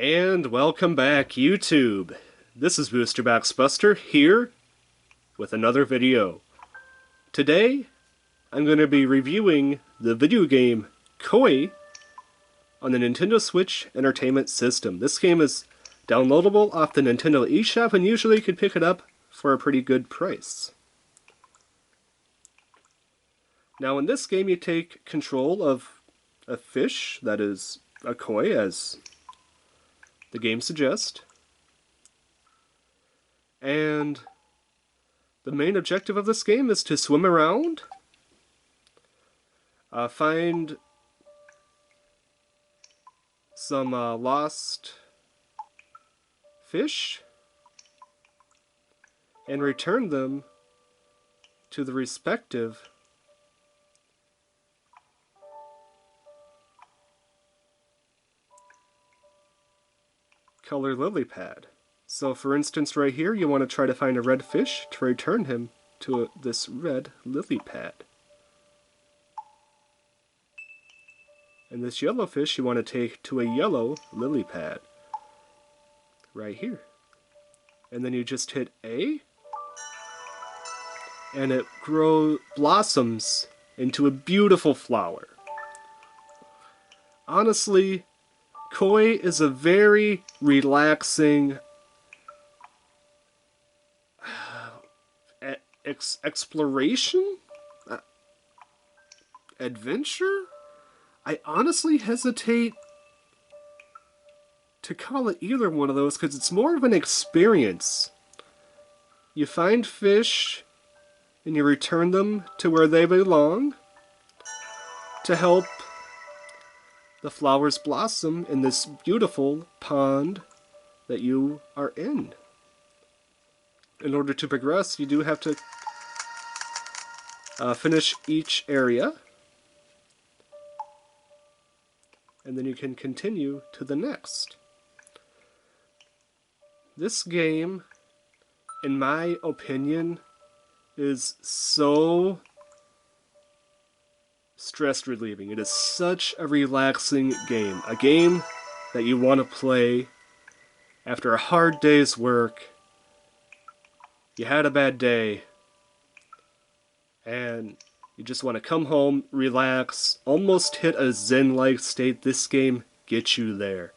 And welcome back, YouTube. This is Buster here with another video. Today, I'm going to be reviewing the video game Koi on the Nintendo Switch Entertainment System. This game is downloadable off the Nintendo eShop, and usually you can pick it up for a pretty good price. Now in this game you take control of a fish that is a koi, as the game suggests. And the main objective of this game is to swim around, find some lost fish, and return them to the respective color lily pad. So for instance right here you want to try to find a red fish to return him to this red lily pad. And this yellow fish you want to take to a yellow lily pad. Right here. And then you just hit A, and it blossoms into a beautiful flower. Honestly, Koi is a very relaxing exploration? Adventure? I honestly hesitate to call it either one of those because it's more of an experience. You find fish and you return them to where they belong to help the flowers blossom in this beautiful pond that you are in. In order to progress, you do have to finish each area, and then you can continue to the next. This game, in my opinion, is so stress relieving. It is such a relaxing game. A game that you want to play after a hard day's work. You had a bad day and you just want to come home, relax, almost hit a zen-like state. This game gets you there.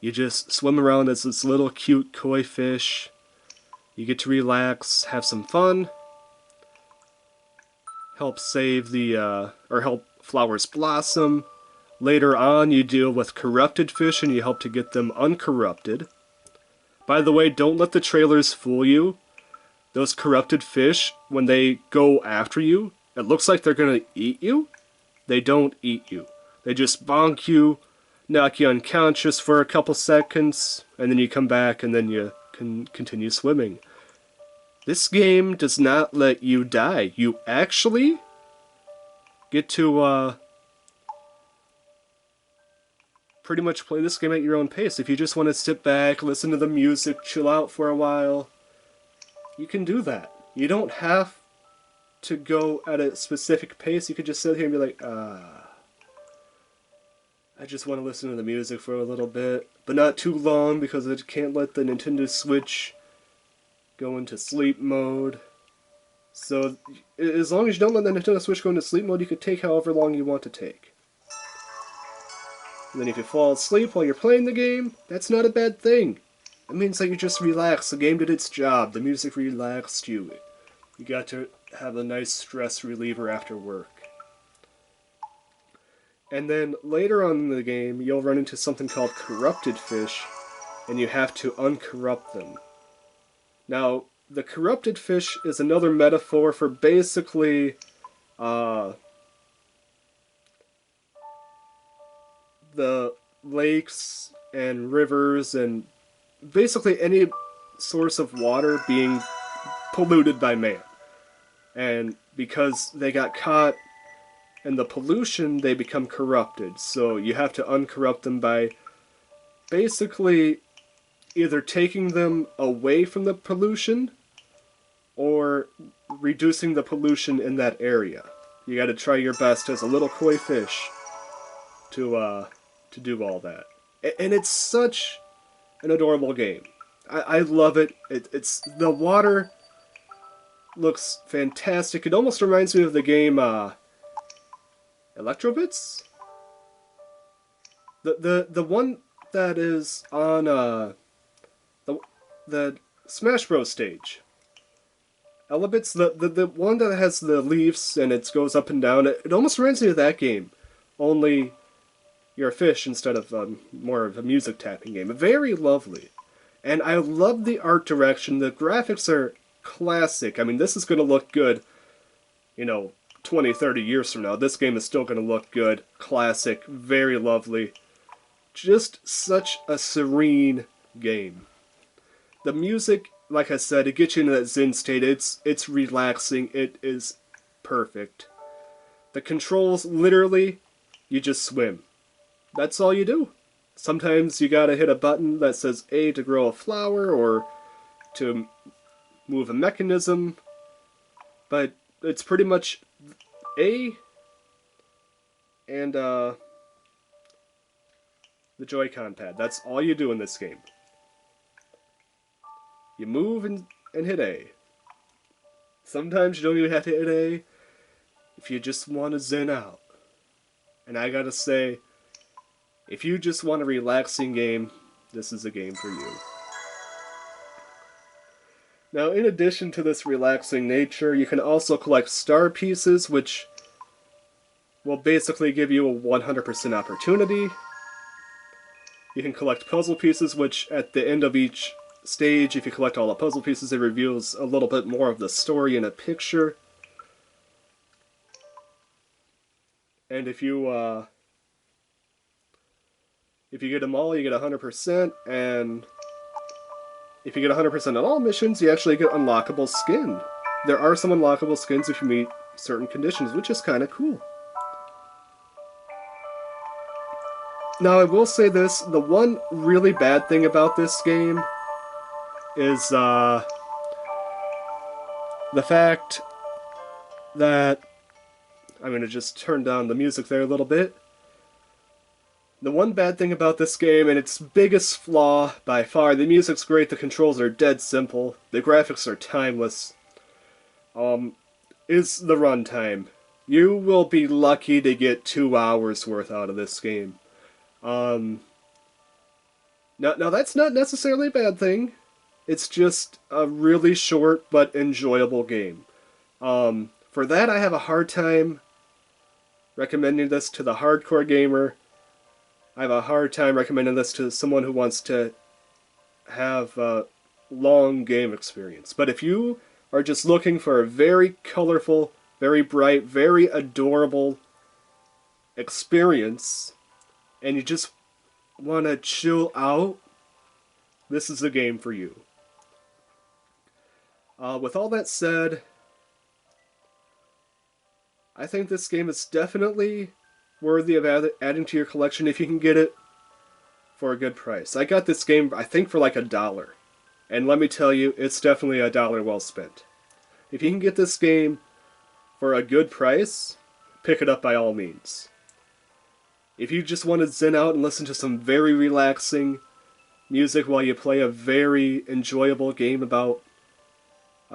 You just swim around as this little cute koi fish. You get to relax, have some fun, help save the, or help flowers blossom. Later on you deal with corrupted fish and you help to get them uncorrupted. By the way, don't let the trailers fool you. Those corrupted fish, when they go after you, it looks like they're gonna eat you. They don't eat you. They just bonk you, knock you unconscious for a couple seconds, and then you come back and then you can continue swimming. This game does not let you die. You actually get to pretty much play this game at your own pace. If you just want to sit back, listen to the music, chill out for a while, you can do that. You don't have to go at a specific pace. You could just sit here and be like, I just want to listen to the music for a little bit, but not too long because it can't let the Nintendo Switch go into sleep mode. So as long as you don't let the Nintendo Switch go into sleep mode, you can take however long you want to take. And then if you fall asleep while you're playing the game, that's not a bad thing. It means that you just relaxed. The game did its job. The music relaxed you. You got to have a nice stress reliever after work. And then later on in the game, you'll run into something called corrupted fish, and you have to uncorrupt them. Now, the corrupted fish is another metaphor for basically the lakes and rivers and basically any source of water being polluted by man. And because they got caught in the pollution, they become corrupted. So you have to uncorrupt them by basically either taking them away from the pollution or reducing the pollution in that area. You gotta try your best as a little koi fish to do all that. And it's such an adorable game. I love it. It's the water looks fantastic. It almost reminds me of the game Electrobits? The one that is on the the Smash Bros stage. Elebits, the one that has the leaves and it goes up and down. It almost reminds me of that game, only you're a fish instead of more of a music tapping game. Very lovely. And I love the art direction. The graphics are classic. I mean, this is going to look good, 20, 30 years from now. This game is still going to look good. Classic. Very lovely. Just such a serene game. The music, like I said, it gets you into that zen state. It's relaxing. It is perfect. The controls, literally, you just swim. That's all you do. Sometimes you gotta hit a button that says A to grow a flower or to move a mechanism, but it's pretty much A and the Joy-Con pad. That's all you do in this game. You move and hit A. Sometimes you don't even have to hit A if you just want to zen out. And I gotta say, if you just want a relaxing game, this is a game for you. Now, in addition to this relaxing nature, you can also collect star pieces, which will basically give you a 100% opportunity. You can collect puzzle pieces, which at the end of each stage, if you collect all the puzzle pieces, it reveals a little bit more of the story in a picture. And if you get them all, you get 100%, and if you get 100% on all missions, you actually get unlockable skin. There are some unlockable skins if you meet certain conditions, which is kind of cool. Now, I will say this, the one really bad thing about this game is the fact that... I'm going to just turn down the music there a little bit. The one bad thing about this game, and its biggest flaw by far, the music's great, the controls are dead simple, the graphics are timeless, is the runtime. You will be lucky to get 2 hours worth out of this game. Now that's not necessarily a bad thing. It's just a really short but enjoyable game. For that, I have a hard time recommending this to the hardcore gamer. I have a hard time recommending this to someone who wants to have a long game experience. But if you are just looking for a very colorful, very bright, very adorable experience, and you just want to chill out, this is the game for you. With all that said, I think this game is definitely worthy of adding to your collection if you can get it for a good price. I got this game, I think, for like $1. And let me tell you, it's definitely $1 well spent. If you can get this game for a good price, pick it up by all means. If you just want to zen out and listen to some very relaxing music while you play a very enjoyable game about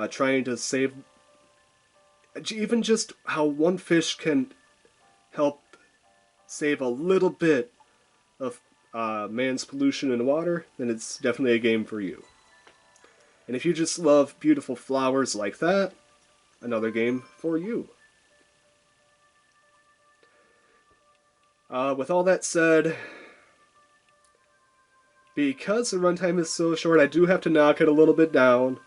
trying to save... even just how one fish can help save a little bit of man's pollution in water, then it's definitely a game for you. And if you just love beautiful flowers like that, another game for you. With all that said, because the runtime is so short, I do have to knock it a little bit down.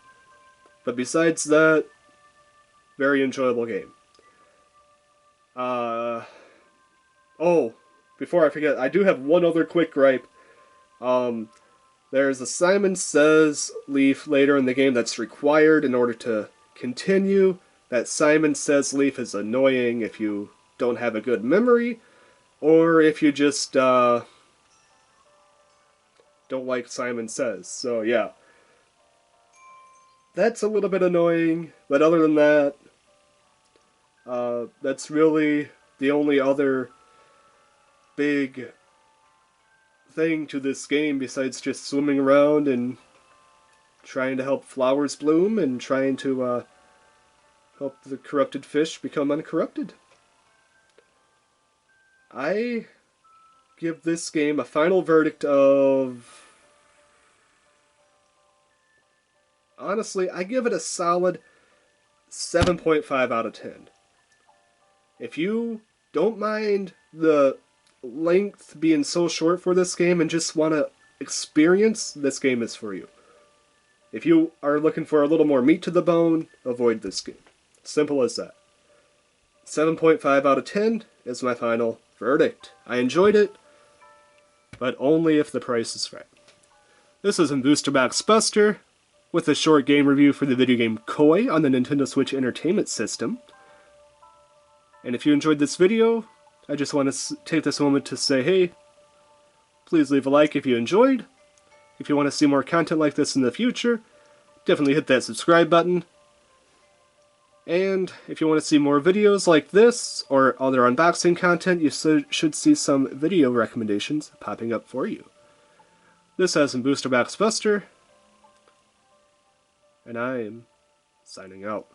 But besides that, very enjoyable game. Oh, before I forget, I do have one other quick gripe. There's a Simon Says leaf later in the game that's required in order to continue. That Simon Says leaf is annoying if you don't have a good memory, or if you just don't like Simon Says. So yeah, that's a little bit annoying, but other than that, that's really the only other big thing to this game besides just swimming around and trying to help flowers bloom and trying to help the corrupted fish become uncorrupted. I give this game a final verdict of... Honestly, I give it a solid 7.5 out of 10. If you don't mind the length being so short for this game and just want to experience, this game is for you. If you are looking for a little more meat to the bone, avoid this game. Simple as that. 7.5 out of 10 is my final verdict. I enjoyed it, but only if the price is right. This is Booster Box Buster with a short game review for the video game Koi on the Nintendo Switch Entertainment System. And if you enjoyed this video, I just want to take this moment to say, hey, please leave a like if you enjoyed. If you want to see more content like this in the future, definitely hit that subscribe button. And if you want to see more videos like this, or other unboxing content, you should see some video recommendations popping up for you. This has been Booster Box Buster, and I am signing out.